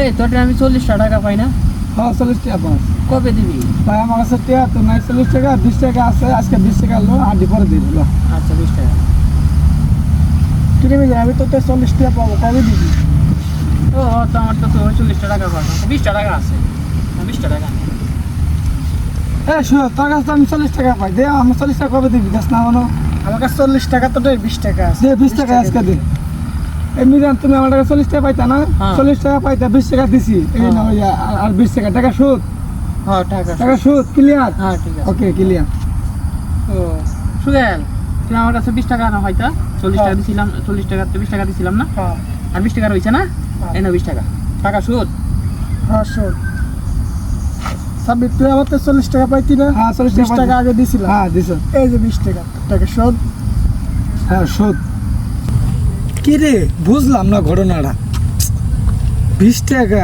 এই তোরে আমি 40 টাকা পাই না? হ্যাঁ 40 টাকা পাস কবে দিবি? ভাই আমার কাছে টাকা তো নাই, 40 টাকা 20 টাকা আছে, আজকে 20 টাকা লো আড্ডি পরে দিয়ে দিল। আচ্ছা 20 টাকা। ঠিক আছে, আমি তো 40 টাকা পাবো, কবে দিবি? ও তো আমার তো 40 টাকা পাবো, 20 টাকা আছে, 20 টাকা নেই। হ্যাঁ শুনো, তোর কাছে তো আমি 40 টাকা পাই, দে আমার 40 টাকা কবে দিবি? দেখ না মনো, আমার কাছে 40 টাকা তো 20 টাকা আছে। দে 20 টাকা আজকে দে। এমনি জান তুমি আমার টাকা 40 টাকা পাইতা না? হ্যাঁ। 40 টাকা পাইতা, 20 টাকা দিছি, এই হ্যাঁ। না আর 20 টাকা, টাকা সুদ, হ্যাঁ টাকা। টাকা সুদ ক্লিয়ার। হ্যাঁ ঠিক আছে। Okay clear. ও সুদেল, তুই আমার কাছে 20 টাকা না হয়তো 40 টাকা দিছিলাম, 40 টাকা তো 20 টাকা দিছিলাম না? হ্যাঁ আর 20 টাকা রয়েছে না? এই না 20 টাকা, টাকা সুদ। হ্যাঁ শোন সাবিত, তুই আমার তো 40 টাকা পাইতি না? হ্যাঁ 40 20 টাকা আগে দিছিলাম। হ্যাঁ দিছ। এই যে 20 টাকা, টাকা শোধ। হ্যাঁ সুদ। কি রে বুঝলাম না ঘটনাটা, 20 টাকা